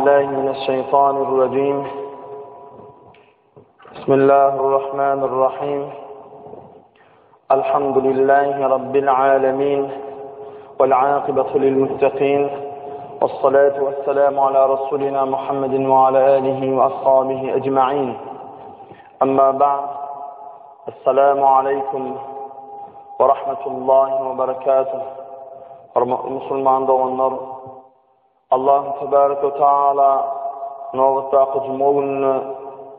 بالله من الشيطان الرجيم بسم الله الرحمن الرحيم الحمد لله رب العالمين والعاقبة للمتقين والصلاة والسلام على رسولنا محمد وعلى آله وأصحابه أجمعين أما بعد السلام عليكم ورحمة الله وبركاته مسلمان doğanlar Allah tebareke ve taala novata cumhurun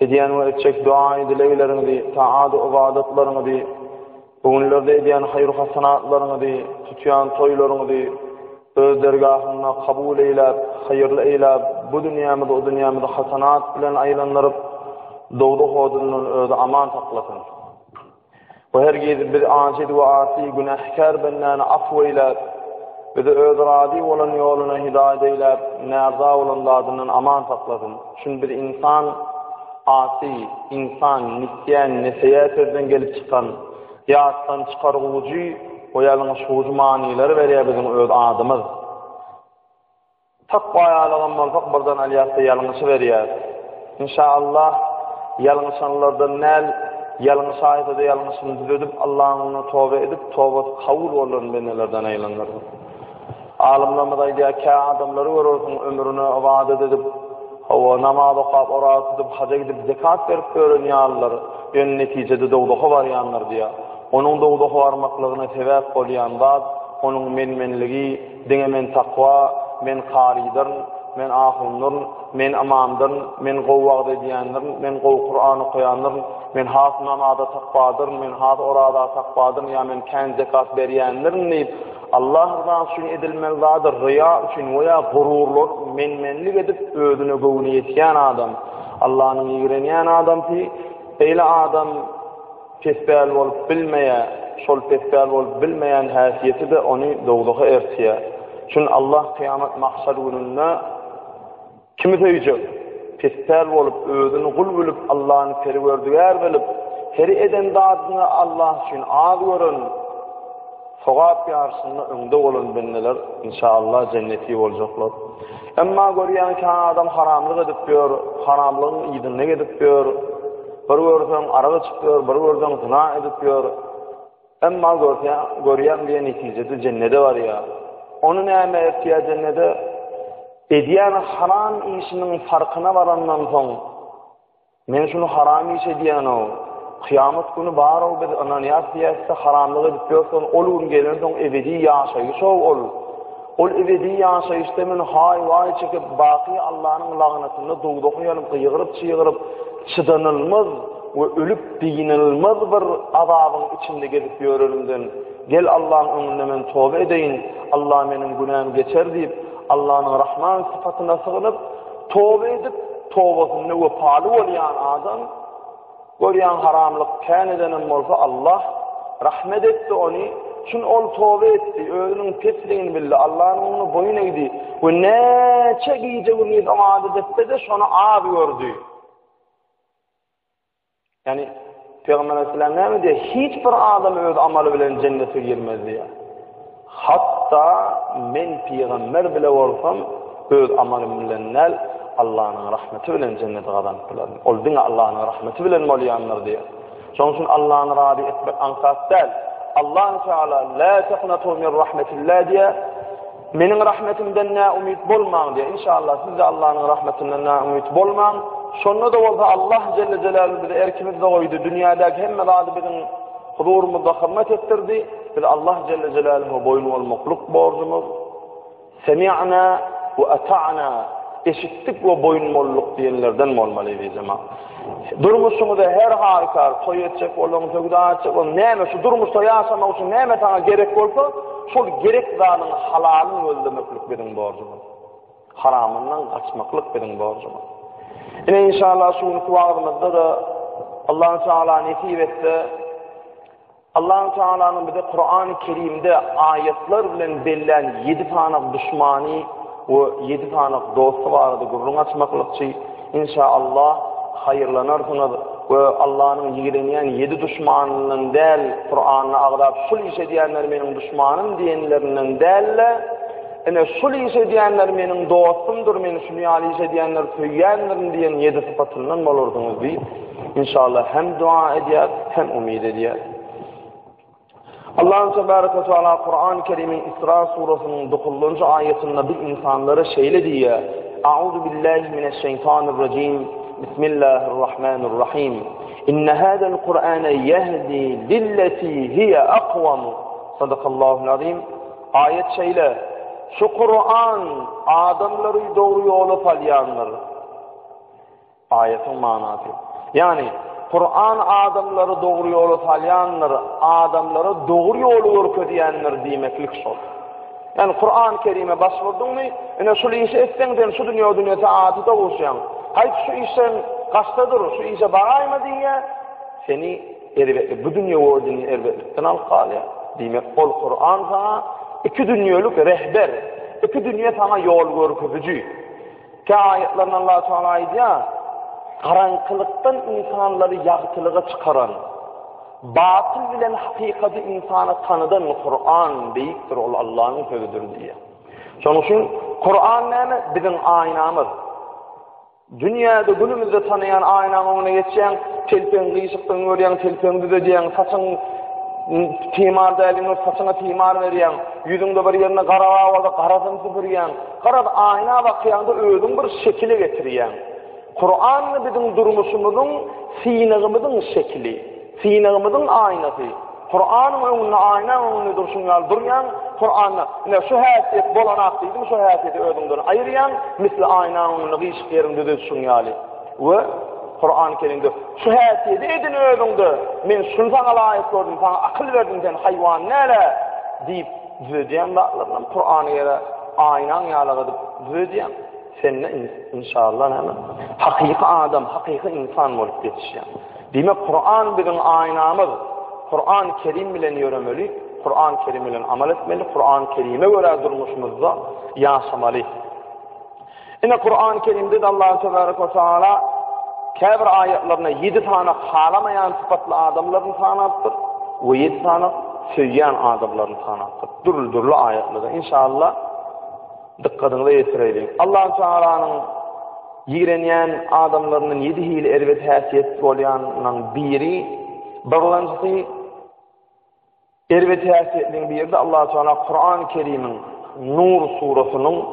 ediyen ve edecek dua dileklerini, taat ve ibadetlerini, bugünlerde ediyen hayır hasenatlarını, tutuyan toylarını öz dergahına kabul eyle, hayırlı eyle, bu dünyamda o dünyamda hasenat bilen aylanlarıp doğdu hodunun özü aman taklasın. Ve herkes bir acid ve asi günahkar benden afv eyle, ve de öz radi olan yoluna hidayet eyle, nerza olan adından aman saklasın. Çünkü bir insan asi, insan nisyan, nesiyat eden gelip çıkan, yattan çıkarıcı, o yalnız şucu manileri veriyor bizim öz adımız. Takvaya alağınmalık buradan aliyatda yalnızı veriyor. İnşallah yalnızlardan yalnız ayette yalnızını düzedip Allah'ını tövbe edip tövbe kabul olan benelerden eylanlar. Alimlerimiz ki adamları görürsün ömrünü ibadet edip namaz okuyup oruç tutup hacca gidip zekat verip görünüyorlar. En neticede doğduğu varyanlar diye. Onun doğduğu varmaklığına sebep olayanlar, onun menmenligi, dine men takva, men karidir, men ahundur, men amandır, men qovvaq ediyandır, men qov Kur'an okuyandır, men has namazda takvadır, men has orada takvadır, ya men kan zekat veriyandır deyip Allah rızası için edilmelidir, riya için veya gururlar, menmenlik edip ödünü gövünü yetiyen adam, Allah'ın ilgileniyen adam ki, eyle adam pesbel olup bilmeye, şol pesbel olup bilmeyen hasiyeti de onu doğduğu ertiye. Çünkü Allah kıyamet mahşer gününde kimi söyleyecek? Pesbel olup, ödünü kul bulup, Allah'ın perverdigar bilip, heri eden dadını Allah için ağ görün, sogap yarsında önde olan benneler inşallah cenneti olacaklar. Ama görüyen ki adam haramlık edip diyor, haramlığın iyidinle edip diyor, bir görsen arada çıkıyor, bir görsen zina edip diyor. Ama görüyen bir neticede cennete var ya. Onun neyme ettiği cennete ediyen haram işinin farkına varandan son, men şunu haram iş ediyen o, kıyamet günü bağır ol, ananiyat diyese haramlığı ediyorsan, olun gelirsen ebedi yaşayış ol. Ol ebedi yaşayış demin hay çekip, baki Allah'ın lağnetinde doğduğu yanıp, yığırıp, çıdanılmaz ve ölüp diyinilmaz bir azabın içinde gelip görürümden. Gel Allah'ın önüne men tövbe edeyim, Allah benim günahımı geçer deyip, Allah'ın Rahman sıfatına sığınıp, tövbe edip, tövbesinde ve palı olayan adam, görüyen haramlık kan edenim olsa Allah rahmet etti onu. Çünkü ol tövbe etti, öğünün pesliğini bildi, Allah'ın onu boyun eğdi. Ve neçe giyeceğini adet etti de şunu abi gördü. Yani Peygamber Aleyhisselam ne mi diye? Hiçbir adam öz amalı bilen cennete girmez diye. Hatta men peygamber bile olsam öz amalım bilenler Allah'ın rahmeti bilen cennete kazanırlar. Oldun Allah'ın rahmeti bilen olayanlar diye. Onun için Allah'ın radi etmek ankart değil. Allah Teala la taqnatu min rahmetillah diye menin rahmetimden ne umut bolmağın diye. İnşallah siz de Allah'ın rahmetinden ne umut bolmağın. Şonu da olsa Allah Celle Celaluhu bize erkimiz de koydu. Dünyadaki hem radi bizim huzurumuzda hürmet ettirdi. Biz Allah Celle Celaluhu boyun olmakluk borcumuz. Semi'na ve ata'na. Eşittik ve boyunmolluk diyenlerden olmalıyız ama. Durmuşsunuz da her harika, toy edecek olan, tövda edecek olan, neyme şu durmuşta yaşamak için neyme sana gerek olsa, şu gerek dağının halalını öldürmeklik benim borcumuz. Haramından kaçmaklık benim borcumuz. Yine inşallah şu vaadimizde de Allah-u Teala nesip etti. Allah-u Teala'nın bir de Kur'an-ı Kerim'de ayetler bilen belirlen 7 tane düşmani ve 7 tane dostu vardı. Gurrun açmaklık için inşallah hayırlanırsınız ve Allah'ın ilgilenen 7 düşmanının değil, Kur'an'la ağırlayıp şul iş ediyenler benim düşmanım diyenlerinden değil, ene şul iş ediyenler menin dostumdur, meni şunu ýaly iş ediyenler söýýändir diýen 7 sypatyndan bolurdyňyz diýip inşallah hem dua edýär hem umid edýär. Allah Tebaraka ve Teala Kur'an-ı Kerim'in İsra suresinin 9. ayetinde bir insanlara şeýle diýär: A'udhu billahi mineşşeytanirracim. Bismillahirrahmanirrahim. İnne hâzel Kur'ane yehdi lilleti hiye aqwam. Sadakallahul azim. Ayet şeýle: Şu Kur'an adamları doğru yola salyanlar. Ayetin manası. Yani Kur'an adamları doğru yola salyanlar, adamları doğru yola örködiyenler diýmeklik şol. Yani Kur'an-ı Kerim'e başvurdun mu, ene şu işe etsen şu dünya taatı da oluşan. Hayır şu işten kaçtadır, şu işe barayma diye seni bu dünya ordini erbetlikten alqalya. Demek ol Kur'an sana iki dünyalık rehber, iki dünya sana yol görküzücü. Ki ayetlerden Allah Teala aydiya, karanlıktan insanları yağıtılığa çıkaran, batıl bilen hakikati insana tanıdan Kur'an beyiktir, ol Allah'ın sözüdür diye. Şonun için Kur'an näme? Bizim aynamız. Dünyada günümüzde tanıyan aynamına geçen, telpen gıyışıktan görüyen, telpen düzediyen, saçın timar elini saçına timar veriyen, yüzünde bir yerine kara vardı, karadın süpürüyen, karada ayna bakıyanda özün bir şekili getiriyen. Kur'an bizim durmuşumuzun, sinağımızın şekli. Sinağımızın aynası. Kur'an'ın önüne ayna önüne dursunlar duryan, Kur'an'la şu hasiyet bolanaktıydım, şu hasiyeti ödümden ayıryan, misli ayna önüne gıyışık yerinde dursunyali. Ve Kur'an-ı Kerim'de şu hasiyeti edin ödümde, men şunu sana layık gördüm, sana akıl verdim sen hayvan nele deyip düzeceğim dağlarından Kur'an'ı yere aynan yağladıp düzeceğim. Seninle inşallah hemen hakiki adam, hakiki insan olup yetişeceğim. Demek Kur'an bizim aynamız. Kur'an-ı Kerim bilen yöremeli, Kur'an-ı Kerim bilen amel etmeli, Kur'an-ı Kerim'e göre durmuşumuzda yaşamalı. Yine Kur'an-ı Kerim'de de Allah Tebaraka ve Teala kâbir ayetlerine 7 tane halamayan sıfatlı adamların tanıttır ve 7 tane söyleyen adamların tanıttır. Durlu ayetlerde inşallah dikkatinize yetirelim. Allah Teala'nın yiğreniyen adamlarının 7 hili ervet hasiyet olayanın biri, Barlancısı ervet hasiyetliğin bir yerde Allah Teala Kur'an-ı Kerim'in Nur suresinin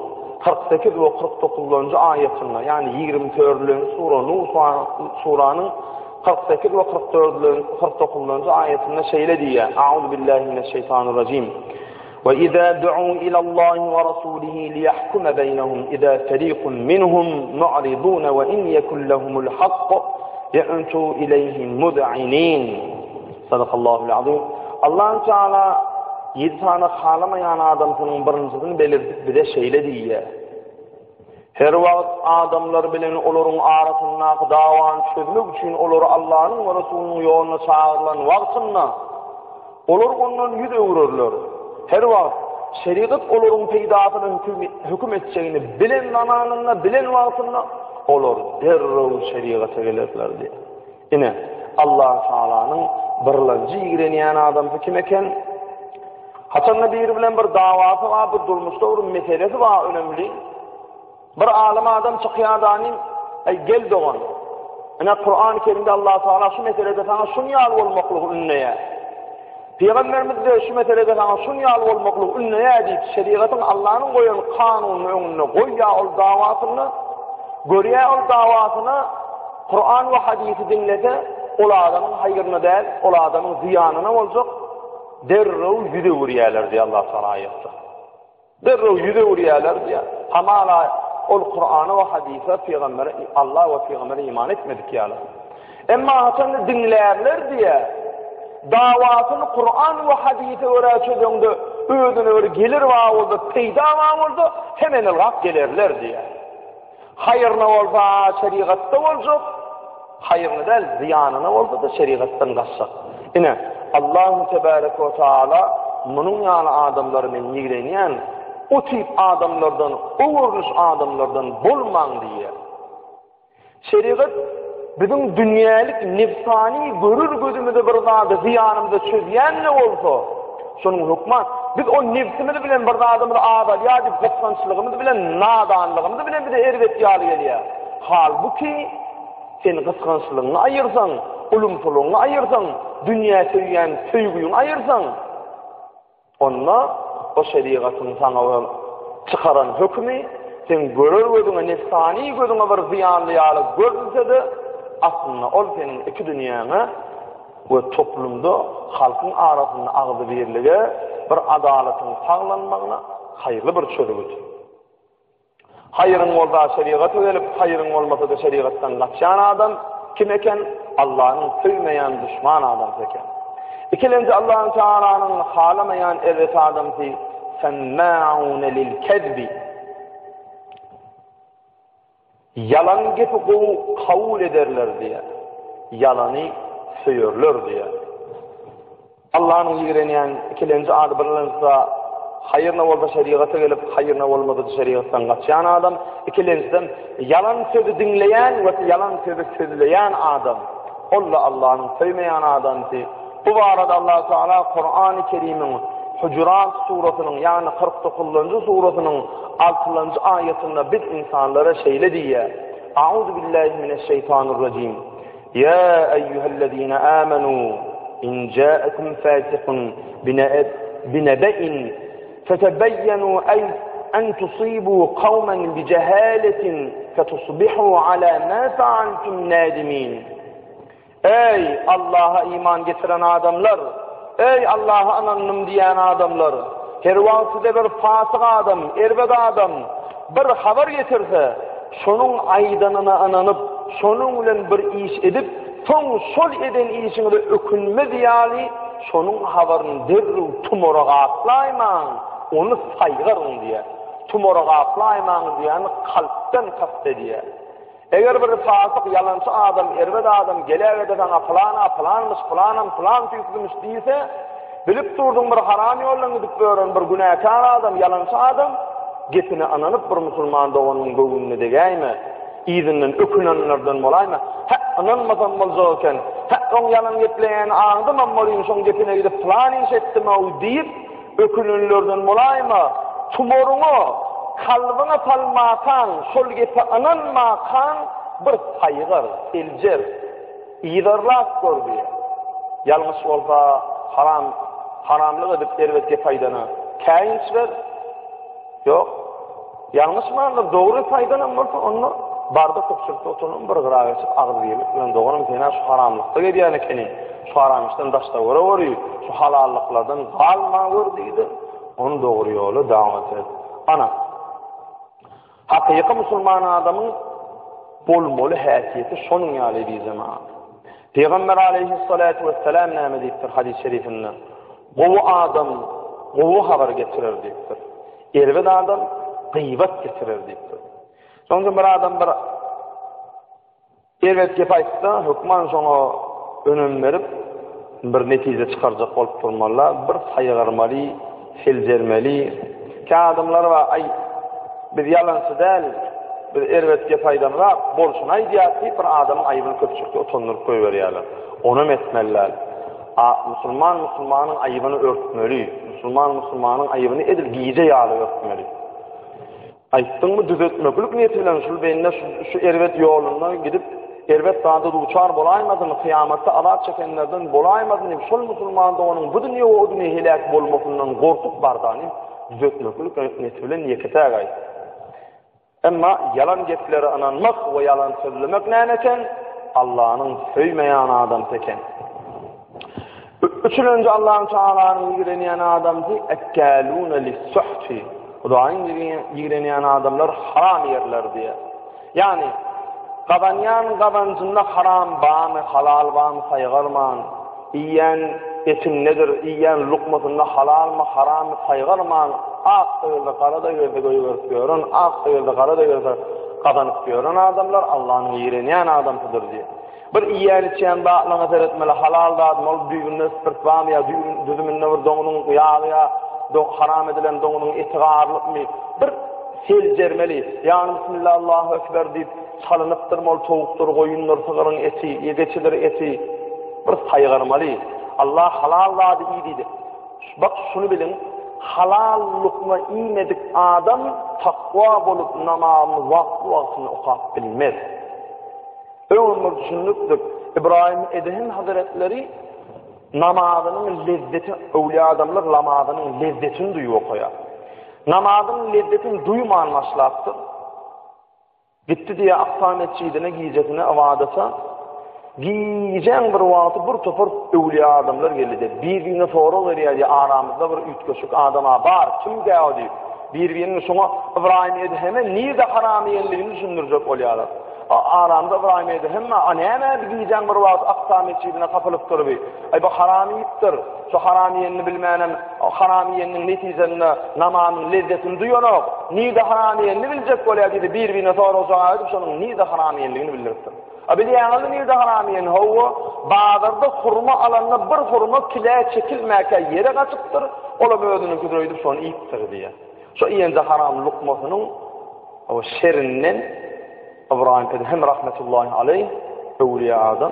48 ve 49. ayetinde yani 24. sure Nur suranın 48 ve 49. ayetinde şeyle diye A'udhu billahi mineşşeytanirracim ve izâ du'u ilallâhi ve rasûlihi liyahkume beynehum izâ ferîkun minhum mu'ridûne ve in yekun lehumul hakk يَأْنْتُوا إِلَيْهِمْ مُدْعِنِينَ Sadakallahul azim. Allah Teala 7 tane halamayan adamının birincisini belirtip bir de şeyle diye. Her vakit adamlar bilen olurun arasında davan çözmek için olur Allah'ın ve Resulünün yoluna çağırılan vaktinde olur ondan yüz öğürürler. Her vakit şeriat olurun peydatının hüküm edeceğini bilen zamanında, bilen vaktinde olur derrov şeriata gelirler diye. Yine Allah Teala'nın birlenci yiğreniyen adamı kim eken? Hasan'la bir bilen bir davası var, bir durmuşta bir meselesi var önemli. Bir alem adam çıkıyadanin gel doğan. Yine Kur'an-ı Kerim'de Allah Teala şu meselede sana şunu yal olmaklık ünleye. Peygamberimiz de şu meselede sana şunu yal olmaklık ünleye deyip şeriatın Allah'ın koyan kanunun önüne koyya ol davasını görüye ol davasını Kur'an ve hadisi dinlese o adamın hayrına değil, o adamın ziyanına olacak. Derrov yüze vuruyorlar diye Allah sana ayette. Derrov yüze vuruyorlar diye. Hamala ol Kur'an'a ve hadise Peygamber'e, Allah ve Peygamber'e iman etmedik yani. Ama hatanı dinlerler diye davasını Kur'an ve hadise öğretçödüğünde öğüdüne öyle gelir var oldu, peyda var oldu, hemen ılgak gelirler diye. Hayrına olsa şeriatta olacak, hayrına değil ziyanına olsa da şeriattan kaçacak. Yine Allah-u Tebareke ve Teala bunun yani adamlarının yiğreniyen o tip adamlardan, uğurluş adamlardan bulman diye. Şeriat bizim dünyalık nefsani görür gözümüzde bir zada ziyanımızda çözyen ne olsa şunun hükmü biz o nefsimiz bilen bir adamı ağabey ya dip kıskançlığımız bilen nadanlığımız bilen bir de ervet yalı geliyor. Halbuki sen kıskançlığını ayırsan, ulumsuluğunu ayırsan, dünya sevyen sevgiyini ayırsan, onunla o şeriatın sana çıkaran hükmü, sen görür nefsani gözüne bir ziyanlı yalı görülse de, aslında ol senin iki dünyanı ve toplumda halkın arasında ağzı birliği, bir adaletin sağlanmağına hayırlı bir çözümüdür. Hayırın olsa şeriatı gelip, hayırın olmasa da şeriattan kaçan adam kim eken? Allah'ın sevmeyen düşman adam eken. İkilinci Allah'ın Teala'nın halamayan evet adam ki semmâ'ûne lil kezbi, yalan gibi kavul ederler diye, yalanı söyürler diye. Allah'ın yigreneyen ikilinci adı bilinse hayırna olsa şeriata gelip hayırna olmadı şeriattan kaçan adam, ikinciden yalan sözü dinleyen ve yalan sözü söyleyen adam. Olla Allah'ın sevmeyen adam ki bu arada Allah Teala Kur'an-ı Kerim'in Hucurat suresinin yani 49. suresinin 6. ayetinde biz insanlara şeyle diye Euzu billahi mineşşeytanirracim. Ya eyyühellezine amenu in ca'akum fasiqun binebe'in فتبينوا أن تصيبوا قوما بجهالة فتصبحوا على ما فعلتم نادمين. Ey Allah'a iman getiren adamlar, ey Allah'a ananım diyen adamlar, kervansıda bir fasık adam, erbed adam bir haber getirse, şonun aydanına ananıp, şonun bilen bir iş edip, son sol eden işini de ökünme diyali, şonun haberini derru tumora atlayman. Onu saygırın diye. Tumora kaplayman diyen kalpten kastı diye. Eğer bir fasık yalancı adam, erved adam gelir de sana falan tüyükmüş değilse, bilip durdun bir haram yollarını gidip bir günahkar adam, yalancı adam, getini ananıp bir Müslüman da onun göğününü degeyme, izinden ökünenlerden olayma, ananmasan bolcakken, on yalan getleyen ağdım ammalıyım, son getine gidip falan iş ettim o deyip, ökününlerden olayma, tumorunu kalbine palmakan, şol gepe ananmakan bir saygır, elcer, iyidarlak gör diye. Yalnız olsa haramlık edip ervetke faydana kayınç ver, yok. Yanlış mı anlar? Doğru faydalan varsa onu barda kopşukta oturun bir gırağı açıp ağır diyelim. Doğru kena şu haramlıkta gediyen ekeni. Şu haramıştan daşta vuruyor. Şu halallıklardan kalma vur deydi. Onu doğru yolu devam et. Ana. Hakiki Müslüman adamın bol haysiyeti şonun yalediği zaman. Peygamber aleyhissalatu vesselam nâme deyiptir hadis-i şerifinde. Govu adam, govu haber getirir deyiptir. Erved adam gıybet getirir deyiptir. Sonra bir adam bir ervet gepaytsa hükman şona önüm verip bir netice çıkaracak olup durmalar, bir saygırmalı, selcermeli. Ki adamlar var, ay bir yalansı değil, bir ervetke faydanrak bolşuna idiyatı bir adamın ayıbını köpçükte otondurup koyuveriyorlar. Onu metmeliler. Müslümanın ayıbını örtmeli. Müslümanın ayıbını edil giyice yağlı örtmeli. Ayıttın mı düzeltmeklik niyetiyle şu ervet yoluna gidip ervet dağda da uçar bolaymadın, kıyamette alat çekenlerden bolaymadın, şol Müslüman da onun bu dünya o dünya helak bolmasından korkup bardanı düzeltmeklik niyetiyle niyekete gayet. Ama yalan gepleri ananmak ve yalan söylemek neyken Allah'ın söymeyen adam teken. Üçüncü Allah'ın Teala'nın yigreneyen adam ki ekkâlûne lissuhti. O da aynı yigreneyen adamlar haram yerler diye. Yani kabancında haram bağımı, halal bağımı saygırman, iyen etin nedir, iyen lukmasında halal mı, haram mı saygırman, ak yolda kara da yolda görüyorsun, ak yolda kara da yolda kazanıp görüyorsun adamlar Allah'ın yigreneyen adamıdır diye. Bir iyen içen bağlana seyretmeli, halal da mal düğünde spirtvam ya düzümünde bir doğunun yağı ya haram edilen doğunun itigarlık mı bir sel cermeli yani bismillah Allahu ekber deyip çalınıptır mal toğuktur koyunlar sığırın eti yegeçileri eti bir saygırmalı Allah halal da iyi dedi. Bak şunu bilin halal lukma imedik adam takva bolup namazını vaktini okap bilmez. Ömür düşünüldür. İbrahim Edhem Hazretleri namazının lezzeti, evliya adamlar namazının lezzetini duyuyor koya. Namazının lezzetini duymayan başlattı. Gitti diye aksametçiydine giyecekine avadasa, giyeceğin bir vakti bir topar evliya adamlar geldi. Birbirine soru veriyor diye aramızda bir üç köşük adama var. Kim geldi? Birbirinin sonra İbrahim Edhem'e niye de haramiyenliğini düşündürecek oluyorlar. Aramda İbrahim Edhem'e aneyene bir giyeceğin bir vakti aksametçiydine kapılıp duruyor. Ay bu haramiyiptir. Şu haramiyenini bilmeyenim, haramiyenin neticesinde namazın lezzetini duyuyor. Niye de haramiyenini bilecek oluyor dedi. Birbirine soru olacağı şunun niye de haramiyenliğini bilirsin. Biliyanlı niye de haramiyen hava bağlarda hurma alanına bir hurma kileye çekilmeyken yere kaçıptır. Ola böyüdünün küdürüydü son iyiptir diye. Şu iyence haram lukmasının o şerinden İbrahim Edhem rahmetullahi aleyh evliya adam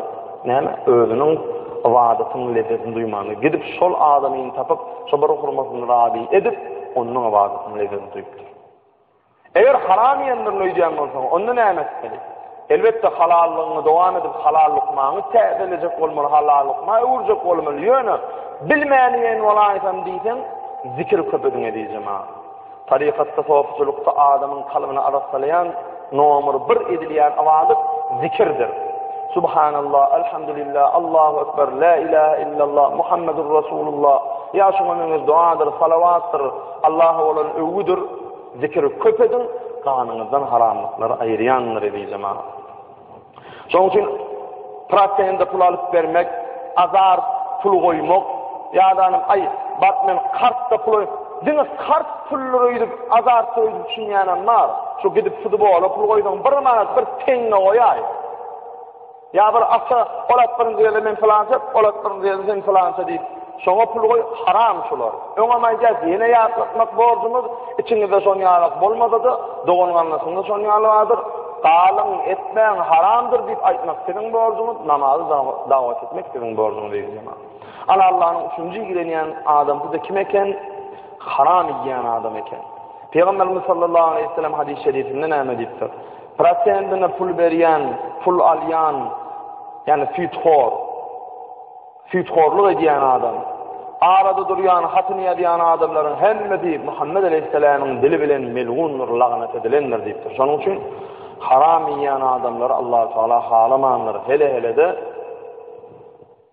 özünün vaadetinin lezzetini duymanı. Gidip sol adamını tapıp şu bir hurmasını rabi edip onun vaadetinin lezzetini duyuptur. Eğer haramiyendir nöydüyen olsan onu ne emekmeli? Elbette halallığını devam edip halal lukmanı te'dilecek olmalı, halal lukmayı uğuracak olmalı. Yönü bilmeyen olaysan diysen zikir köpedin edeceğim ha. Tarikatta, sohbetçulukta adamın kalbini arasalayan nomur bir edileyen avadık zikirdir. Subhanallah, elhamdülillah, Allahu Ekber, la ilahe illallah, Muhammedur Resulullah. Ya şunun duadır, salavattır, Allah'a olan övgüdür. Zikir köpedin, kanınızdan haramlıkları ayırayanlar edeceğim ha. Son için praktiyende pul alıp vermek, azar pul koymak, ya da ay batmen kartta pul dine kart pullarıydı, azar koydu düşünmeyen var. Şu gidip futbola pul koydun, bir manat bir tenne koyay. Ya bir asa olatların diyelim men falansa, olatların diyelim sen falansa deyip şoňa pul koy haram şular. Öňe yine yapmak borcumuz içinde son ýarak bolmada da dogonganlasyňda son ýaladyr. Galym etmeň haramdır diýip aýtmak senin borcumuz, namazy dawat etmek senin borcun diýip. Allah'ın üçüncü girenýän adamdy da kim eken? Haram yiýän adam eken. Peygamberimiz sallallahu aleyhi ve sellem hadis-i şerifinde näme diýipdir? Praktendine pul berýän, pul alýan, yani fütxorluk edýän adam. Arada durýan, hatyny ýadýan adamlaryň hemmeti Muhammed aleyhisselamyň dili bilen melğundur, lagnet edilenler diýipdir. Şonuň üçin haram yiýän adamlar Allah Taala halamanlar. Hele de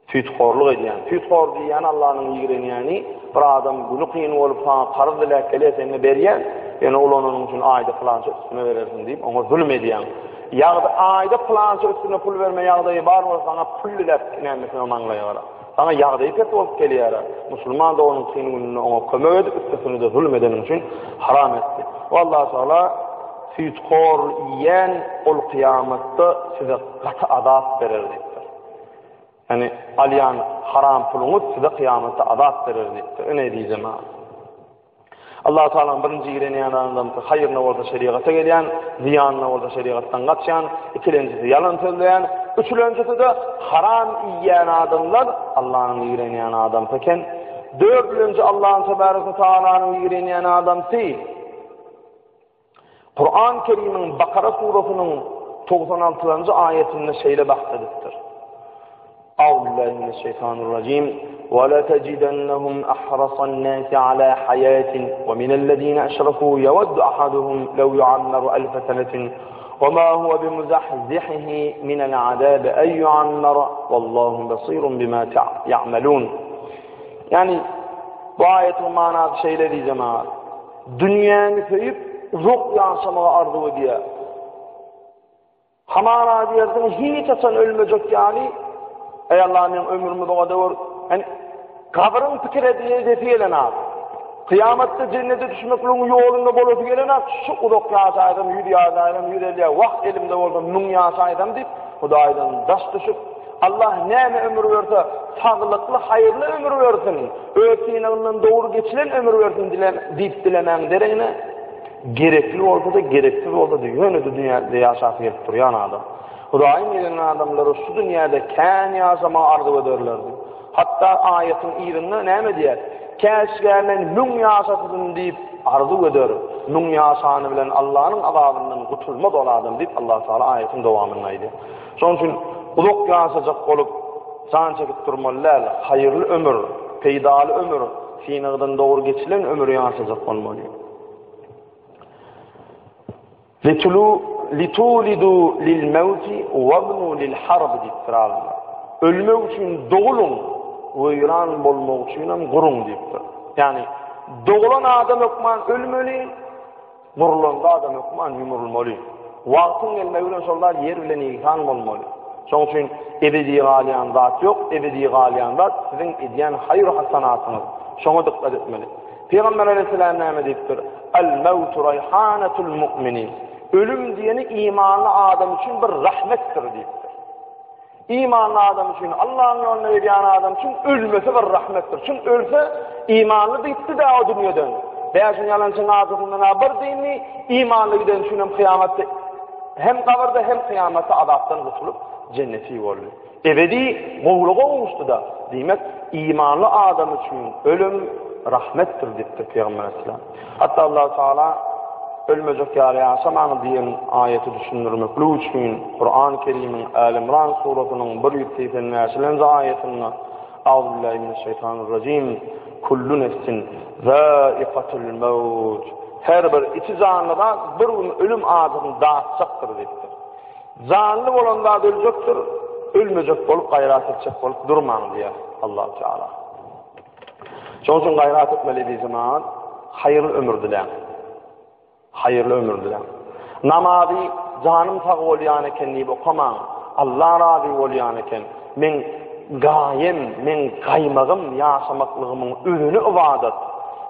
fütxorluk edýän. Fütxor diýen Allah'ın ýigrenýäni bir adam günü kıyın olup qarz dilek kelesini berýän, yani onun üçün ayda falança üstüne verersin diýip ona zulm edýän. Ýagda ayda falança üstüne pul verme ýagdaýy bar bolsa sana pul dilep nämetini maňlaýar. Sana ýagdaýy pet bolup gelýär. Musulman da onun kıyınını ona kömek edip üstüne de zulm edenin üçün haram etdi. Vallahi Taala fütxor yiýän ol kıyamatda size gaty azap berer diýipdir. Yani alyan haram pulunuz size kıyamette azap verir diýipdir. Ne diýjem ha? Allah Taala'nın birinci girenýän adamdan haýyrna bolsa şeriata gelýän, ziyanna bolsa şeriatdan gaçýan, ikilençisi yalan söyleýän, üçüncüsü de haram yiýän adamlar Allah'ın girenýän adam peken. Dördüncü Allah'ın tebaraka Taala'nın girenýän adamsy. Kur'an-ı Kerim'in Bakara surasının 96. ayetinde şeýle bahsedipdir. أعوذ بالله من الشيطان الرجيم ولا تجدنهم أحرص الناس على حياة ومن الذين أشركوا يود أحدهم لو يعمر 1000 سنة وما هو بمزحزحه من العذاب أن يعمر والله بصير بما يعملون. Yani bu ayetin manası şeyler diyeceğim ha. Dünyanı köyüp yok yaşamaya arzu diye. Hamana diyersin hiç açan ölmeyecek yani. Ey Allah'ın ömrümü doğada var. Yani kabrın fikir edildiğiyle ne? Kıyamette cennete düşmekliğin yolunda bolup gelene şu udok yaşaydım, yürü yaşaydım, yürüye vakt elimde oldum, nun yaşaydım deyip Hudaydan daş düşüp Allah neyme ömür verse sağlıklı, hayırlı ömür versin. Öğretmeninin doğru geçilen ömür versin deyip dilemem derine gerekli olsa da gereksiz olsa da yönüdü dünyada yaşayıp gelip duruyan adam. Hudayın gelen adamları şu dünyada kân yaşama arzu ederlerdi. Hatta ayetin iyirinde neyme diyer? Käşke men müň ýaşatdym diýip arzu eder. Müň ýaşany bilen Allah'ın azabından gutulma doladym diýip Allah Taala aýatyň dowamyny aýdy. Şoň üçin uluk ýaşajak bolup can çekip durmalylar, hayırlı ömür, peýdaly ömür, sinigden dogry geçilen ömür ýaşajak bolmaly. Litulidu lil mevti wabnu lil harb diýipdir. Ölmek üçin dogulun, weyran bolmak üçin hem gurun diýipdir. Yani doğulan adam okman ölmeli, nurlanda adam okman yumurulmalı. Wagtyň gelmegi bilen şollar yer bilen ihsan bolmaly. Şoň üçin ebedi galyan zat yok, ebedi galyan zat siziň edýän hayr hasanatyňyz. Şoňa dikkat etmeli. Peygamber aleyhisselam näme diýipdir? El-mevtu rayhanatul mu'mini. Ölüm diýeni imanly adam üçin bir rahmetdir diýipdir. İmanlı adam için, Allah'ın yoluna yürüyen adam için ölmesi bir rahmettir. Çünkü ölse imanlı bitti de o dünyadan. Veya şun yalancının ağzından haber değil mi? İmanlı giden için hem kıyamette, hem kabarda hem kıyamette azaptan kurtulup cenneti oluyor. Ebedi muğluğa olmuştu da. Demek imanlı adam için ölüm rahmettir dedi Peygamber Aleyhisselam. Hatta Allah Teala ölmeyecek yâri yaşamanı diyen ayeti düşünürmekle için Kur'an-ı Kerim'in Al-İmran suratının 180. ayetinde Euzubillahimineşşeytanirracim kullu nefsin zâikatul mevt her bir içi canlıda bir ölüm ağzını dağıtacaktır dediler. Canlı olanda ölecektir, ölmeyecek olup gayret edecek olup durman diye Allah Teala. Çoğu için gayret etmeli bir zaman hayırlı ömür dileyen. Hayırlı ömür dileyen. Namazı canım sağ olayan eken deyip okuman, Allah razı olayan eken, men gayem, men kaymağım, yaşamaklığımın ürünü ibadet.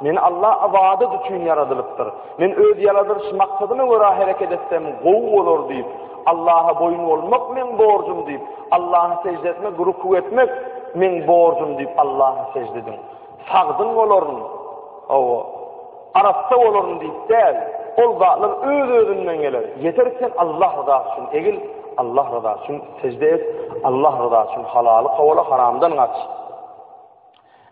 Men Allah ibadet için yaradılıptır. Men öz yaradılış maksadına göre hareket etsem gow olur deyip, Allah'a boyun olmak men borcum deyip, Allah'a secde etmek, rükû etmek men borcum deyip Allah'a secde edin. Sağdın olurun, arasta olurun deyip değil. Ol zatlar öz-özünden gelir. Yeterken Allah rızası için egil, Allah rızası için secde et, Allah rızası için halalı kavala haramdan kaç.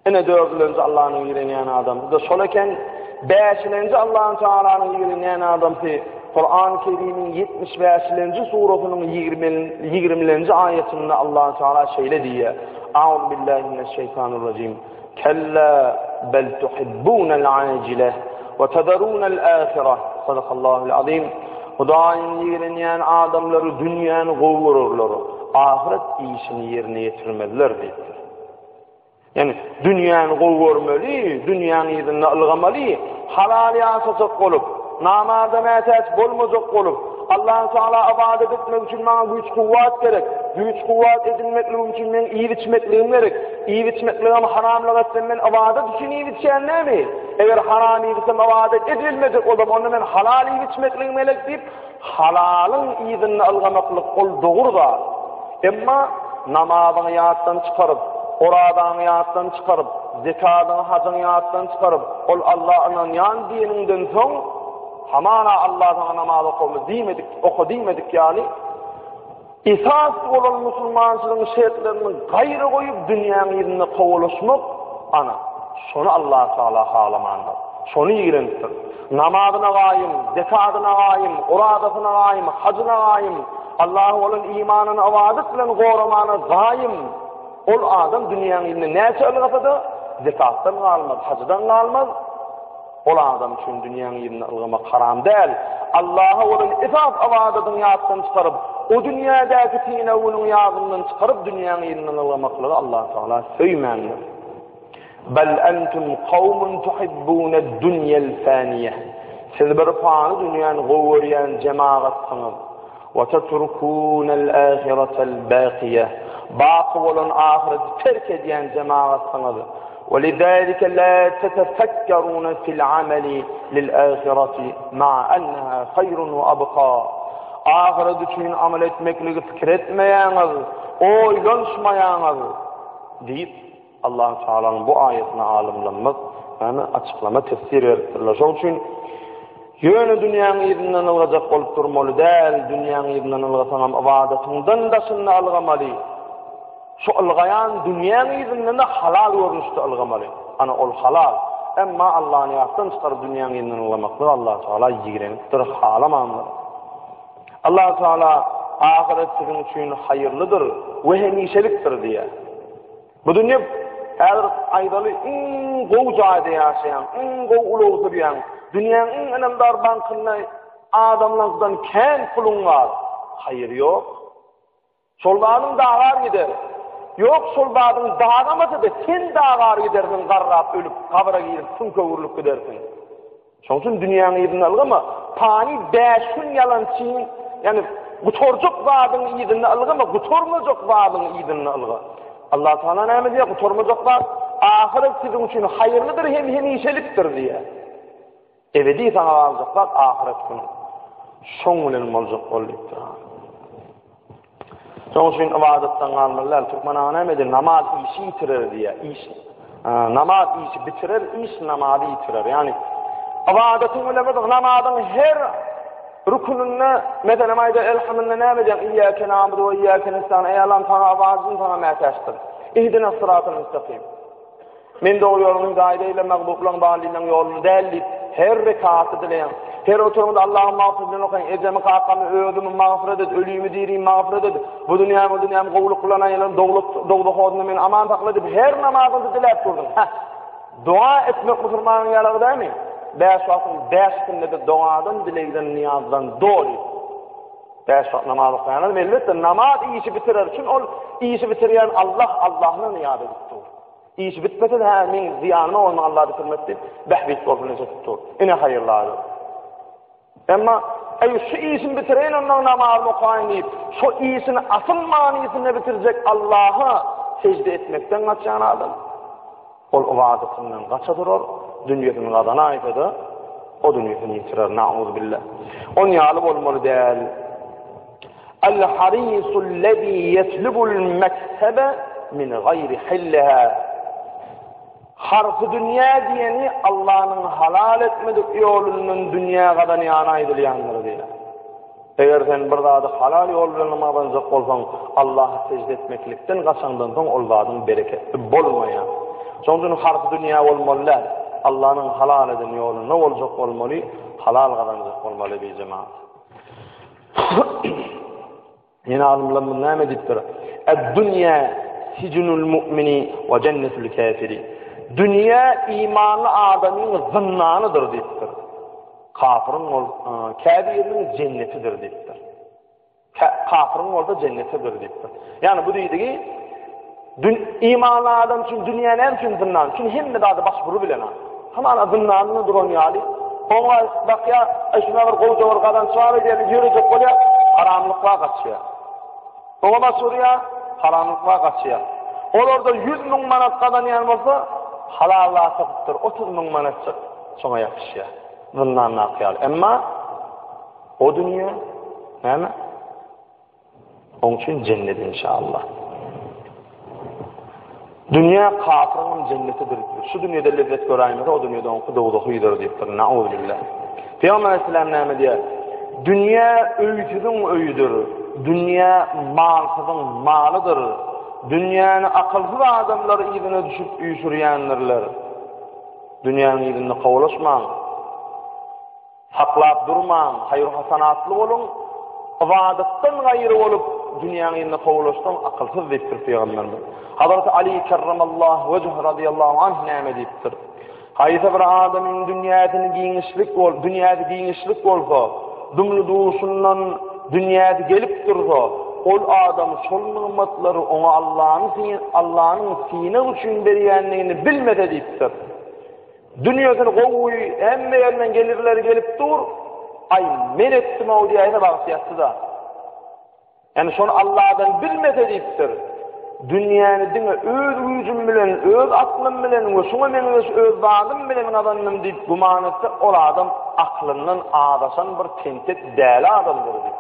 Ene dördüncü Allah'ın yürüyen adam. Bu da sol eken beşinci Allah'ın Teala'nın yürüyen adam ki Kur'an-ı Kerim'in 75. suratının 20. ayetinde Allah Teala şöyle diye: Euzubillahimineşşeytanirracim. Kella bel tuhibbunel acile ve tederunel ahire. Sadakallahul azim. Hudaýyň ýerine adamlary dünýäni gowururlar. Ahiret işini yerine getirmeliler diýipdir. Yani dünýäni gowurmaly, dünýäni ýerine ılgamaly, halal ýaşajak bolup, namaza mätäç bolmajak bolup, Allah Teala ibadet etmek için bana güç kuvvet gerek. Güç kuvvet edinmekle için men iyi içmekliğim gerek. İyi içmekliğim haramlık etsem men ibadet için iyi içen ne mi? Eğer haram iyi içsem ibadet edilmeyecek o zaman onu men halal iyi içmekliğim melek deyip halalın iyidini algamaklık ol doğru da. Ama namazını yattan çıkarıp, oradan yattan çıkarıp, zekatını hacını yattan çıkarıp, ol Allah'ın yan dininden son hamana Allah'ın namazı oku demedik yani. İsas olan Müslümançılığın şertlerini gayrı koyup dünyanın yerine kovalaşmak ana. Şunu Allah Teala halamandır. Şunu ilgilendir. Namazına gayim, zekatına gayim, oradasına gayim, hacına gayim, Allah'ın olan imanını avadıkla korumanı gayim. Ol adam dünyanın yerine ne çağırır? Zekattan kalmaz, hacıdan kalmaz. Ol adam için dünyanın yerine ılgamak haram değil. Allah'a olan ifat avadadın yağından çıkarıp, o dünyadaki tinavunun yağından çıkarıp dünyanın yerine ılgamakları Allah Teala söylemendir. Bel entum kavmun tuhibbune dünyel faniye. Siz bir fanı dünyanın gowuryan cemaatsınız. Ve tetrukûnel ahiretel bâkiye. Baqı olan ahireti terk ediyen cemaatsınız. ولذلك لا تتفكرون في العمل للآخرة مع أنها خير وأبقى. Ahiret için amel etmekle fikir etmeyeniz, oylanışmayanız deyip Allah Teala'nın bu ayetine alimlenmek, yani açıklama, tefsir ettirler. Onun için yönü dünyanın yerinden alacak olup durmalı değil, dünyanın yerinden alacağım ibadetinden daşını algamalı. Şu algayan dünyanın izinden de halal görünüşte algamalı. ana ol halal. Emma Allah'ın yarattan çıkar dünyanın elinden olamakla Allah Teala yigireniptir, halamandır. Allah Teala ahiret sizin için hayırlıdır ve hemişeliktir diye. Bu dünya her aydalı en goğcayda yaşayan, en goğulu duyan, dünyanın en önemli bankında adamlardan ken pulun var. Hayır yok. Solbağın dağlar gider. Yok solbağın dağlamasa da sen dağlar gidersin, garrap ölüp kabra girip tüm kövürlük gidersin. Şonun için dünyanın yedin algı pani 5 gün yalançıyın, yani gutorcuk vaadın iyidini algı mı, gutormacuk vaadın iyidini algı. Allah Teala ne diyor? Gutormacuk vaad, ahiret sizin için hayırlıdır, hem hemişeliktir diye. Ebedi sana alacaklar ahiret günü. Şoňulen boljak bolýar. Şoň üçin ibadetten almalar Türkmena nämedir? Namaz işi itirer diye. Namaz işi bitirer, iş namazı itirer. Yani ibadetin bilen namazın her rukununa mesela mayda elhamdülillah nämedir? İyyâke na'budu ve iyyâke nestaîn. Ey Allah, sana avazın sana mätäşdir. İhdina sıratal mustakim. Men doğru yolunu hidayet eyle, mağduplan bağlıyla yolunu dəlli, her rekatı dileyen, her oturumda Allah'ın mağfiretini okuyun, ecemi kalkamı, öğüdümü mağfiret et, ölüyümü diriyim mağfiret et, bu dünyamı kovuluk kullanan doğduk odunu men aman takıl edip, her namazını dilep durdum. Dua etmek Müslümanın yarağı değil mi? 5 vaktin 5 günde de duadan, dilekten, niyazdan doğru. 5 vakit namaz okuyanlar, elbette namaz işi bitirir. Çünkü o işi bitiriyen Allah'ın niyazı bitir. İş bitmese de men ziyanıma onu Allah'a bitirmesi behbit olsun tuttur. Ine hayırlıdır. Ama şu işin bitireyin ondan namazını okuyun deyip, şu işin asıl manisini bitirecek Allah'a secde etmekten kaçan adam. O vaadetinden kaça durur, dünyasının adına ait eder, o dünyasını yitirer, na'udzubillah. On yalıp olmalı değil. El-harisul-lezî yetlubul-mektebe min gayri hilleha. Harfı dünya diyeni Allah'ın halal etmedik yolunun dünya kadar yana edilenleri diye. Eğer sen bir daha halal yollarına bağlanacak olsan Allah'a secde etmeklikten kaçandığın son olmadığın bereketli bolmaya. Sonuçta harfı dünya olmalılar. Allah'ın halal eden yolu ne olacak olmalı? Halal kazanacak olmalı bir cemaat. Yine alimler bunu ne ediptir? Dünya sicnul mu'mini ve cennetul kafiri. Dünya imanlı adamın zınnanıdır deyiptir. Kafirin kafirinin cennetidir deyiptir. Kafirin orada cennetidir deyiptir. Yani bu deydi ki imanlı adam için dünyanın hem için zınnan. Çünkü hem de daha da başvuru bilen. Hemen zınnanını duran yani. Ona bak ya şuna bir koca orkadan çağrı gelip yürüyecek oluyor. Haramlıkla kaçıyor. Ona basıyor haramlıkla kaçıyor. Orada 100.000 manat kazanyan olsa halalla satıptır, 30.000 manat sonra yapışıyor. Bundan nakıyal. Ama o dünya, ne? Onun için cennet inşallah. Dünya kafirin cennetidir. Şu dünyada lezzet görayımda, o dünyada onu doğduğudur deyiptir. Na'udzubillah. Peygamber Aleyhisselam ne diyor? Dünya öğütünün öğüdür. Dünya malsızın malıdır. Dünyanın akılsız adamları iyidine düşüp üyüşürüyenlerler. Dünyanın iyidine kavuşman, haklap durman, hayır hasanatlı olun, ibadetten gayrı olup dünyanın iyidine kavuştan akılsız deyiptir Peygamberimiz. Hazreti Ali kerramallahu vecih radıyallahu anh ne deyiptir? Hayse bir adamın dünyasını giyinişlik olsa, dumlu doğusundan dünyası gelip dursa, ol adam sol nimetleri ona Allah'ın sine için beriyenliğini bilmede deyiptir. Dünyasını kovuyu emme yerden gelirleri gelip dur, ay men ettim o diyayına bağışyattı da. Yani şunu Allah'dan bilmede deyiptir. Dünyanı dine öz gücüm bilen, öz aklım bilen, ve şuna men öz bağım bilen adamım deyip guman etse, o adam aklından ağdaşan bir tentet değerli adamdır deyiptir.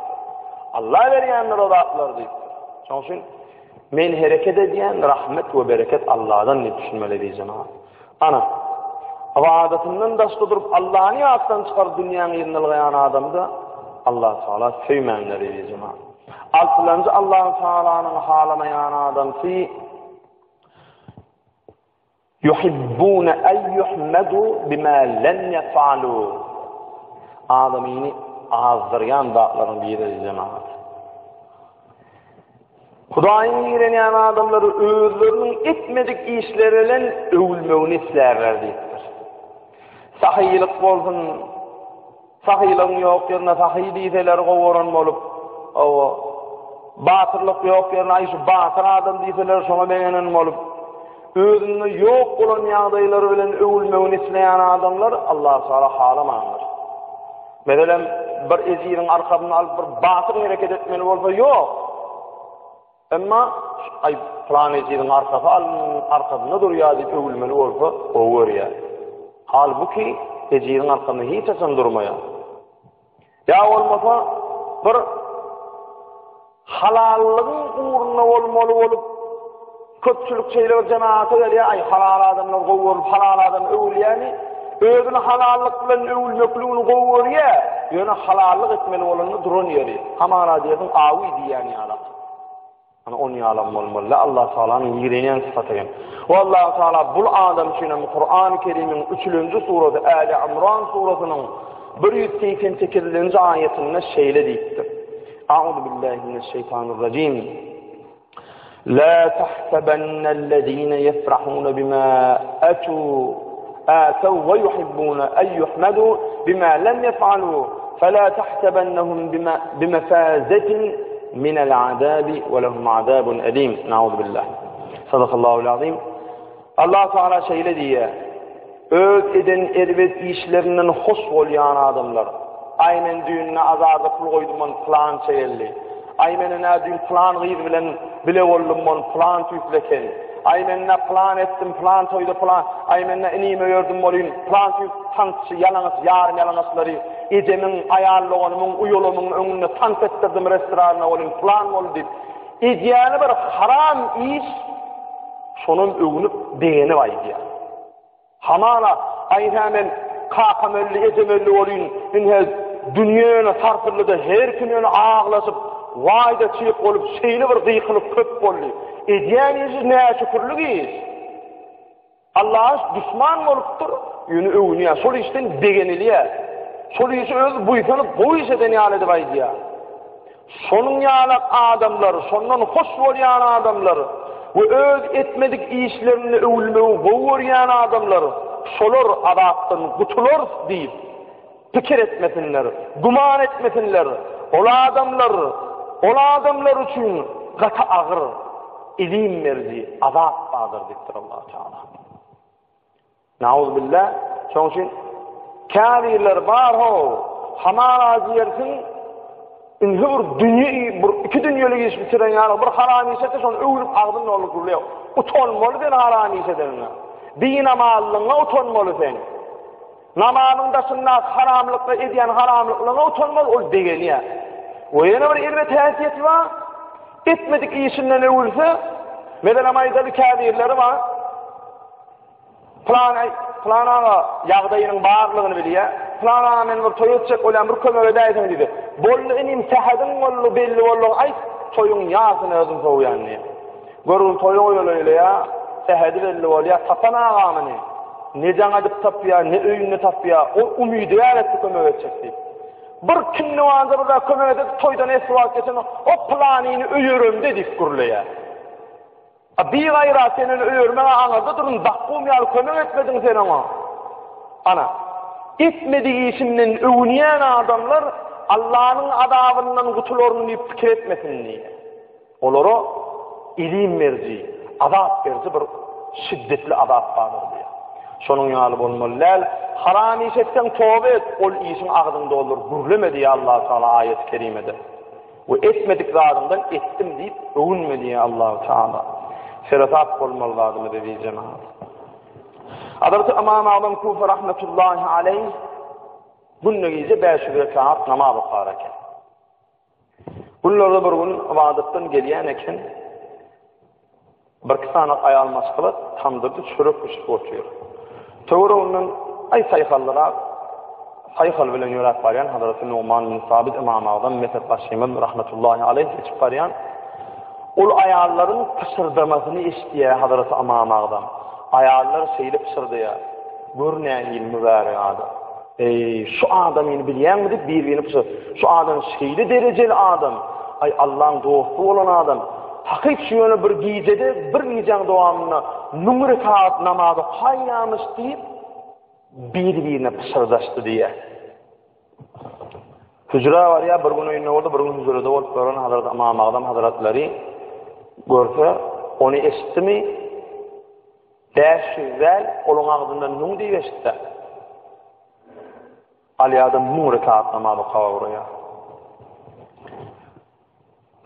Allah veriyenler o da atlar deyiptir. Onun için men hareket ediyen rahmet ve bereket Allah'dan ne düşünmeli diyeceğim ha. Ana, ibadetinden daşta durup Allah'ın yattan çıkar dünyanın yenilgayan adamda Allah Teala sevmeyenleri diyeceğim ha. Altılancı Allah Teala'nın halamayan adam ki yuhibbuna ay yuhmadu bima lan yaf'alu. Adamini azdıryan dağların biri cemaat. Hudaýyň ýerine adamlary özleriniň etmedik işlerinden övülmegini islerler diýipdir. Sahylyk bolsun, sahylyk ýok ýerine sahy diýseler gowaran bolup, batyrlyk ýok ýerine aýşy batyr adam diýseler şoňa beňenen bolup, özüne ýok bolan ýagdaýlary bilen övülmegini isleýän adamlar Allah Taala halamaňdyr. Meselem bir eziriň arkasyna alyp bir batyr hereket etmeli bolsa ýok. Emma ay plan eziriň arkasyna durýar diýip övülmeli bolsa o görýär. Halbuki eziriň arkasyna hiç açan durmaýar. Ya olmasa bir halallygyň uğruna bolmaly bolup köpçülük şeyler cemaate gelýär. Ay halal adamlar gowur, halal adam övülýäni özüne halallyk bilen övülmekligini gowurýar. Ýöne halallyk etmeli bolany duran ýeri. Hamana diýen awy diýen ýalar. Ana onu ýalam bolmaly. Allah Taalanyň ýerine syfatlagan. Allah Taala bul adam üçin Kur'an-ı Kerim'in 3-nji surasy Ali İmran surasynyň 188-nji aýetinde şeýle diýipdir. A'udhu billahi mineşşeytanirracim. La tahsabannallazina yefrahuna bima آتوا ويحبون أن يحمدوا بما لم يفعلوا فلا تحسبنهم بمفازة من العذاب ولهم عذاب أليم. نعوذ بالله. صدق الله العظيم. Allah Teala şeýle diýär. Öz eden erbet işlerinden hoş bolýan adamlar. Aymen düýünne azarda pul goýdum plan çeýelli. Aymen nädin plan gyýr bilen bile boldum plan tüýtleken. Aymenna plan ettim, plan toyda plan. Aymenna inime gördüm bolýyn. Plan tantçı yalaňyz, ýarym yalaňyzlary, edemin, aýallygymyň, uýulymyň öňünde tant etdirdim restorana bolýyn, plan boldy diýip. Edýäni bir haram iş, şonun öňünü beýeni baýdýar. Hamana aýhamen kakamölli, edemölli bolýyn, inhez dünýäne sarpyrlyda her gününi ağlaşyp, wayda çyk bolup, şeýle bir gyýkylyp köp boldy. Edýäniz näme şükürlük iş. Allah düşman bolupdyr, ýöne öwünýär. Şol işden degenilýär. Şol işi öz buýsany boýş eden ýaly diýip aýdýar. Şonuň ýalak adamlar, şondan hoş bolýan adamlar we öz etmedik işlerini övülmegi gowurýan adamlar, şolar azapdan gutular diýip pikir etmesinler, guman etmesinler. Ol adamlar üçin gata agyr ilim merzi, azap badır diktir Allah Teala. Nauz billah, şoň üçin kâfirler bar ho, hamara ziyersin, inhur dünýä, iki dünýälik iş bitiren ýaly bir haram işete şonu öwrüp agdyny olup gurulýar. Utanmaly den haram işedenler. Din amalyna utanmaly sen. Namazyň daşynda haramlykla edýän haramlyklaryna utanmaly ol degenýär. O ýene bir erbet häsiýeti bar. Etmedik işinden övülse, medem aydalı kâfirleri var. Plana ýagdaýynyň barlygyny bilýär. Plana men bir toý etjek bolan bir kömek edäýdim diýdi. Bolly inim tähedin bolly belli bolly ay toýuň ýasyny özüm soýandy. Görün toýuň ýöleýle ýa, tähedi belli bolýar, tapana agamyny. Nejaň adyp tapýar, ne öýünde tapýar, o umydy ýaratdy kömek etjekdi. Bir kimni wazyrda kömek edip toýdan eswat geçen o planyny öýürüm dedik gurulýar. Bir gayra senin öýürmege aňarda durun, dakqum ýaly kömek etmediň sen ona. Ana, etmediği işinden övünýän adamlar Allah'ın adabından gutulorunu pikir etmesin diye. Olara ilim merci, azap merci bir şiddetli azap vardır diye. Şonun ýaly bolmaly. Haram iş etsen tövbe et, ol işin agdynda olur. Gurleme diye Allah Teala ayet-i kerimede. Bu etmedik zadından ettim deyip övünme diye Allah Teala. Şerefat bolmaly lazım dediği cemaat. Hazreti İmam Azam Kufi rahmetullahi aleyh bunun gece 5 rekat namaz okar eken. Bunlarda bir gün ibadetten gelýän eken bir kisanak ayalmas kılıp tamdırdı çörek pişip oturuyor. Töwre onun ay sayhallara sayhal bilen ýörek baryan Hazreti Numan bin Sabit İmam Azam Mesed Başymyň rahmetullahi aleyh geçip baryan ol ayalların pışırdamasyny eşdiýär Hazreti İmam Azam. ayarlar seylip sırdı ya. Görneyen ilmi veren adam. Şu adam yeni bilyen mi deyip bir pısır. Şu adam seyli dereceli adam. Ay Allah'ın dostu olan adam. Hakik şu yönü bir giycede bir giyeceğin doğamına numara kağıt namazı kaynamış deyip birbirine pısırdaştı diye. Hücra var ya bir gün oyununa oldu, bir gün hücrada olup gören Hazreti İmam Azam Hazretleri görse onu eşitti mi 500 vel onun ağzından nun diye eşitti. Aliyada mun rekat namazı kavruya.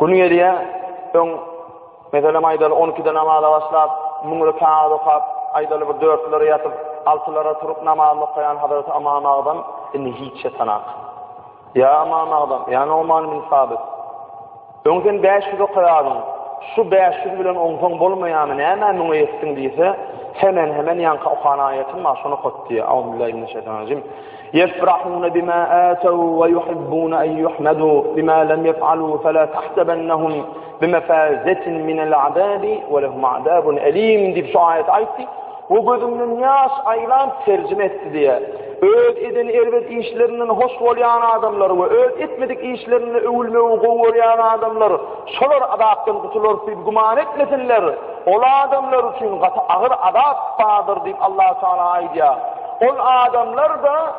Günü geriye mesela aydalı 12'de namaza başlap mun rekat okap aydalı bir 4'lere yatıp 6'lara turup namazı okuyan Hazreti İmam Azam hiç yatanak. Ya İmam Azam, ya Numan bin Sabit. Öňden 500 okuyadın. Şu 500 bilen oňdan bolmaýany näme muňa ýetsin diýse, hemen ýanky okan aýatyň maşyny gotdy. Auzubillahi mineşşeytanirracim. Yefrahuna bima ataw ve yuhibbuna en yuhmadu bima lam yef'alu fela tahsabannahum bimafazatin minel adabi ve lehum adabun alim diýip şu aýat aýtdy. O gözümden yaş aylan tercüme etti diye. Öğüt eden elbet işlerinden hoş bolyan adamları ve öğüt etmedik işlerini övülmeyi goýuryan adamları. Şolar adaptan tutulur diýip guman etmesinler. Ol adamlar üçin agyr adap bardyr diýip Allah Taala aýdýar. Ol adamlar da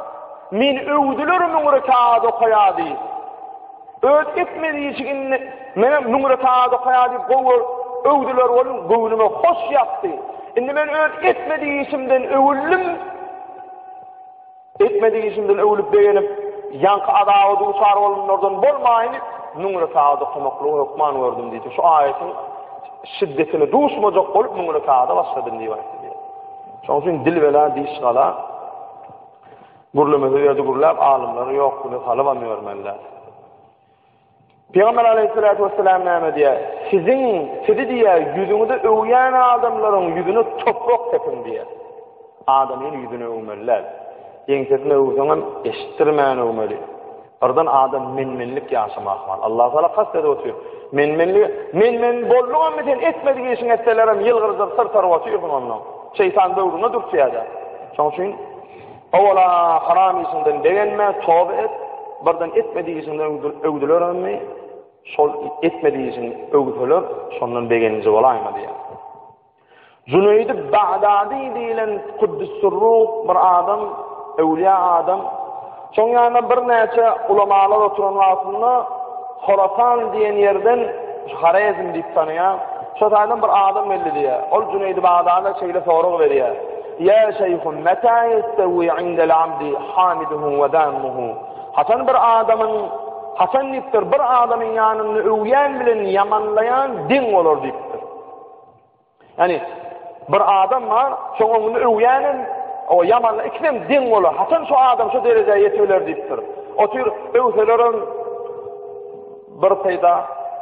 min övdülerimi rekat okaýady. Öğüt etmediği için men numaratada okaýady goýur övdüler bolun göwnüme hoş ýapdy. Indi men öğüt etmediği isimden övüldüm. Etmediği isimden övülüp beğenip yankı adağı uçar olunlardan bolmayın numara kağıda komaklığı hukman gördüm diye. Şu ayetin şiddetini duşmacak olup numara kağıda başladın diye. Çünkü dil vela diş kala gurlamızı verdi gurlap alımları yok bunu kalıvamıyor meller. Peygamber aleyhissalatu vesselam näme diye sizi diye yüzünüzde övüyen adamların yüzünü toprak tepin diye. Adamın yüzünü övmeler. Yeňsesine övüsüňem eşittirmän övmeli. Oradan adam menmenlik ýaşamak var. Allah Taala kastet otuyor. Men bolluğam meten etmediği işin etselerim yılgırızır sırtar otuyor ondan. Şeytan döwrüne durýar. Şoň üçin awala haram işinden degenme, tövbe et. Birden etmediği işinden övdülermi? Sol etmediği için övdüler, sondan begeninizi olayma diye. Cüneyd-i Bağdadi diýilen Kuddüs-sür Ruh bir adam, evliya adam. Şoň ýanyna bir näçe ulamalar oturan wagtynda Horasan diýen ýerden Harazm diýip tanýan şo taýdan bir adam geldi diýe. Ol Cüneyd-i Bağdadi şeýle sorag berýär. Ya şeyhum meta yestawi 'indel 'abdi hamiduhu we damuhu. Hasan bir adamın Hasan niptir bir adamın ýanyny öwýän bilen ýamanlaýan din bolar diýipdir. Yani bir adam var, şoň onu öwýänin o ýamanla ikisem din bolar. Hasan şu adam şu derejeye ýetýärler diýipdir. O tür öwselerin bir peýda,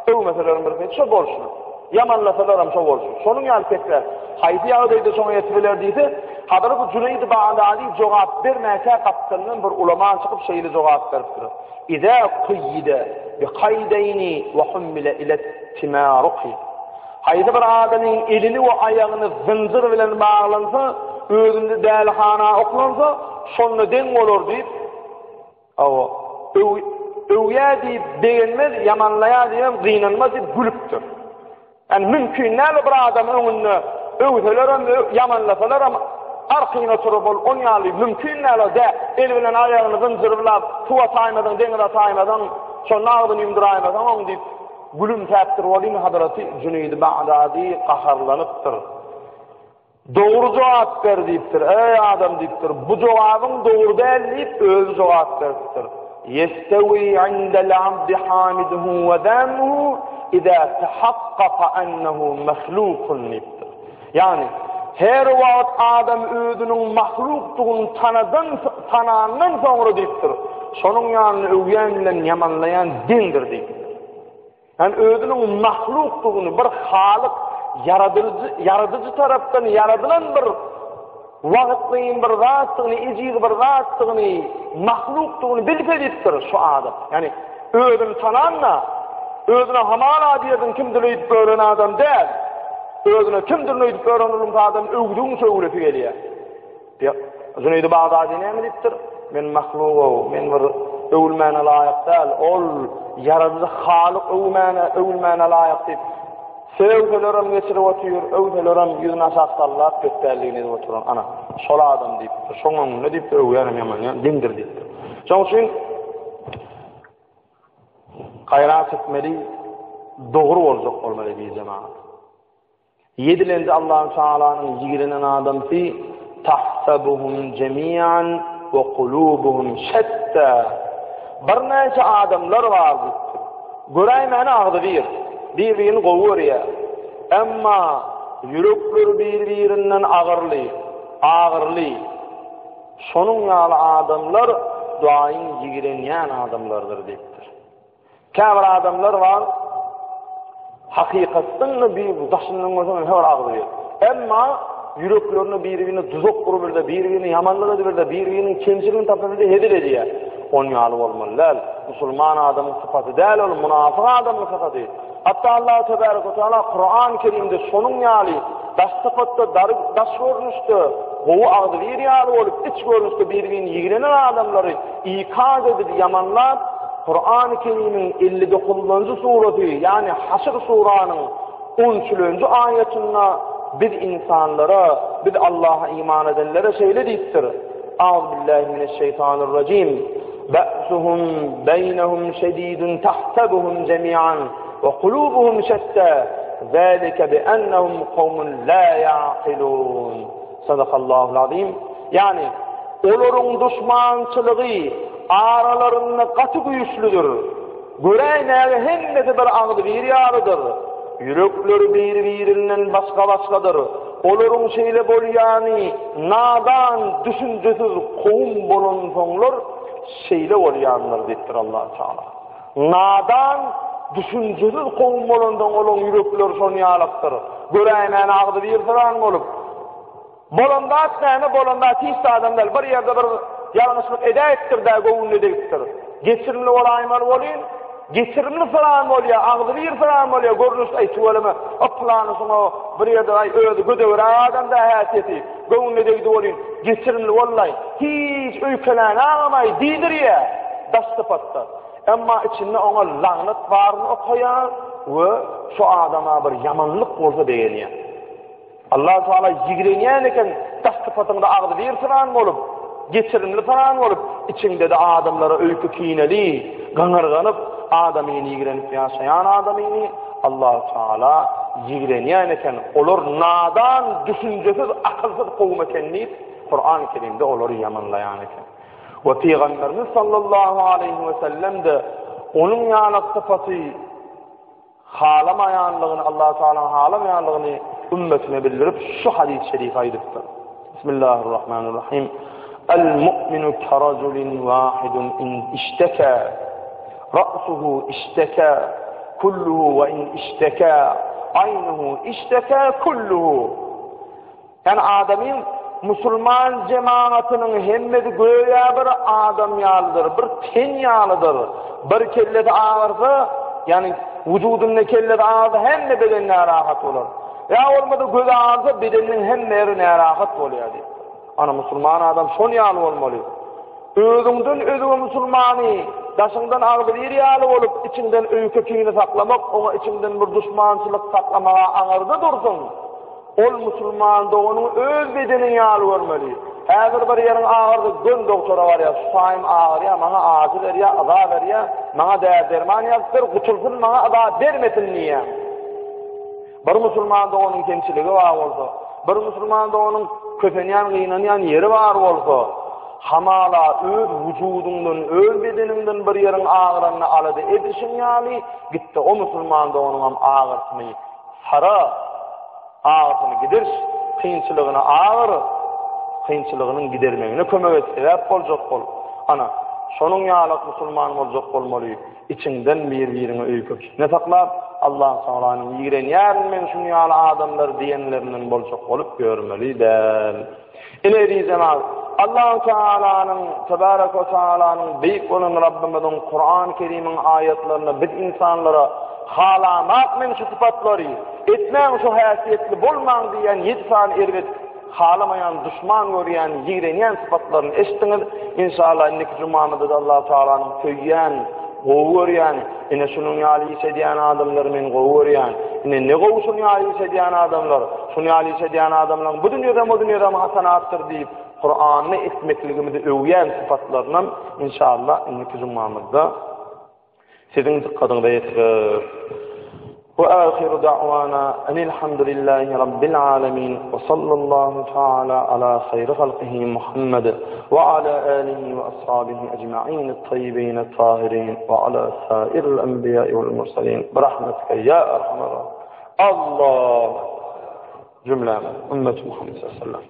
öwmeselerin bir peýda şo bolşun. Yamanlasalaram şo bolşun. Şonuň ýalpekler haýdy ýagdaýda şoňa ýetipler diýse, hadary bu Cüneyd-i Bağdadi jogap bermäse gapdynyň bir ulama çykyp şeýle jogap beripdir. İza qiyida bi qaydayni wa humila ila timaruqi. Haýdy bir adamyň elini we aýagyny zynjyr bilen baglansa, özünde dälhana oklansa, şonda den bolar diýip, awa öwýä diýip begenmez, ýamanlaýar diýen gynanmaz diýip gülüpdir. Yani mümkün näle bir adamın öňünde öwselerim, ýamanlasalaram arkyna turup ol on ýaly mümkün näle de el bilen aýagyny zynjyrlap tuwa taýmadan deňre taýmadan şo nagdyny ýumdyraýmadan oň diýip gülüm täpdir bolýan Hazreti Cüneyd-i Bağdadi qaharlanypdyr. Dogry jogap ber diýipdir. Ey adam diýipdir. Bu jogabyň dogry däl diýip özü jogap beripdir. Yestawi 'indel 'abdi hamiduhu we damuhu İza tahaqqaqa annahu mahlukun nibdir. Yani her wagt adam özüniň mahlukdugyny tanandan soňra diýipdir. Şonuň ýanyny öwýän bilen ýamanlaýan dindir diýipdir. Yani özüniň mahlukdugyny bir halyk yaradyjy tarapdan yaradylan bir wagtlyň bir zatdygyny, ejig bir zatdygyny, mahlukdugyny bilip edipdir şu adam. Yani özüni tananna özüne hamal adiyedin kim dileyip gören adam değil. Özüne kimdir nöydüp öğrenilin adam ögdüğün söylüpi geliyor. Züneydi Bağdadi ne mi deyiptir? Men mahluğu, men bir övülmene layık değil. Ol yaradıcı Halık övülmene layık deyip. Sevgelerim geçirip otuyor, övgelerim yüzüne saksallar, gösterliğini de oturan. Ana, sol adam deyiptir. Şonun ne deyiptir? Övgenim yaman, dindir deyiptir. Son için gayrat etmeli, doğru olmalı bir cemaat. Yedilendi Allah-u Teala'nın yigirinen adam fi tahsabuhum cemiyan ve kulubuhum şetta. Bir nece adamlar vardı. Göreymeni ağdı birbirini kovur ya. Emma yürekler birbirinden ağırlı. Sonun yalı adamlar duayın yigirenen adamlardır deyiptir. Kâbir adamlar var, hakikatın bir daşının olsun her ağırlıyor. Emma yüreklerini birbirine tuzak kurulur, birbirini yamanlıdır, birbirinin kemçiliğini tapılır, hedilir diye. Onun yalı olmalılar. Müslüman adamın sıfatı değil, onun münafık adamın sıfatı. Hatta Allah Tebarek ve Teala Kur'an-ı Kerim'de sonun yalı, daş sıfatta, daş görünüştü, kovu ağdı bir yalı olup, iç görünüştü birbirinin yigirenen adamları ikaz edip yamanlar, Kur'an-ı Kerim'in 59. sureti yani Haşr suranın 13. ayetinde bir insanlara, bir Allah'a iman edenlere şöyle deyiptir. Euzubillahimineşşeytanirracim. Ba'suhum beynehum şedidun tahsabuhum cemi'an ve kulubuhum şetta. Zalika bi'ennehum kavmun la ya'qilun. Sadakallahul azim. Yani olurun düşmançılığı aralarında katı güçlüdür. Göreyneği hemmeti bir ağdı bir yarıdır. Yürekleri birbirinden başkadır. Olurun şeyle bol yani nadan düşüncesiz kovum bulunsunlar şeyle olyanlar deyiptir Allah-u Teala. Nadan düşüncesiz kovum bulundan olan yürekler son yalaktır. Göreyneğin ağdı bir falan olup bolondat neyme bolondat hiç adamlar bir yerde bir yanlışlık ettir de kovumlu deyiptir. Geçirimli olaymalı olayın. Geçirimli falan oluyor, ağzı bir falan oluyor, görünüş ayçıvalımı, o planısını bir yerde öldü, gödevir, adam da hayatiyeti, gönlü deydi olayın, geçirimli olayın, hiç öykelerini ağlamayı, değdir ya, dastı pattı. Ama içinde ona lanlık varını koyan ve şu adama bir yamanlık olsa beğeniyor. Allah-u Teala yigireniyen eken dastı patında ağzı bir falan olup, geçirimli falan olup, içinde de adamlara öykü kineli, ganırganıp, adamini yigrenip yaşayan adamini Allah-u Teala yigrenyen eken olur nadan, düşüncesiz, akılsız kovum ekenleyip Kur'an-ı Kerim'de olur yamanlayan eken. Ve Peygamberimiz sallallahu aleyhi ve sellem de onun yanak sıfatı halamayanlığını, Allah-u Teala'nın halamayanlığını ümmetine bildirip şu hadis-i şerife aydıktır. Bismillahirrahmanirrahim. El-mu'minu keraculin vahidun in işteka رأسه اشتكى كله وإن اشتكى عينه اشتكى كله. Yani adamın Müslüman cemaatinin hemmeti göğe bir adam yalıdır, bir ten yalıdır. Bir kellede ağırsa, yani vücudunda kellede ağırsa hem de bedenine rahat olur. Ya olmadı göğe ağırsa bedeninin hem merine rahat oluyor. Ana Müslüman adam son yalı olmalı. Özünden özüne Müslümanı, daşından ağır bir yalı olup, içinden öykü kini saklamak, ona içinden bir düşmançılık saklamaya ağırda dursun. Ol Müslüman da onun öz bedenin yalı olmalı. Hazır bir yerin ağırdı, gün doktora var ya, susayım ağır ya, bana acı ver ya, azab ver ya, bana değer derman yaptır, kuçulsun bana azab vermesin niye? Bir Müslüman da onun kemçiliği var olsa, bir Müslüman da onun köfenyan, gıynanyan yeri var olsa, hamala öz vücudundan, öz bedeninden bir yerin ağırlarını aladı edişin yani, gitti o Müslüman da onun ağırsını sara, ağırsını gider, kıyınçılığına ağır, kıyınçılığının gidermeyine kömek et, sebep olacak ol. Ana, şonun yalak Müslüman olacak olmalı, içinden birbirine öykük. Ne saklar? Allah Teala'nın yiren yarın men şunu yalı adamlar diyenlerinin bolacak olup görmeli der. İleri zaman Allah Teala'nın, Tebarek ve Teala'nın büyük olan Rabbimizin Kur'an-ı Kerim'in ayetlerini bir insanlara halamak men şu sıfatları, etmen şu hasiyetli bolman diyen 7 tane erget halamayan, düşman görüyen, yiğreniyen sıfatlarını eşitiniz. İnşallah inneki cumamıda da Allah Teala'nın köyyen, goğuryan, ine şunun yali isediyen adamlar men goğuryan, ine ne goğusun yali isediyen adamlar, şunu yali isediyen adamlar bu dünyada mı hasanattır deyip Kur'an'ı etmekligimizi övyen sıfatlarından inşallah inneki cumamıda sizin dikkatinize yetirir. وآخر دعوانا أن الحمد لله رب العالمين وصلى الله تعالى على خير خلقه محمد وعلى آله وأصحابه أجمعين الطيبين الطاهرين وعلى سائر الأنبياء والمرسلين برحمتك يا أرحم الراحمين. الله جملة أمة محمد صلى الله عليه وسلم.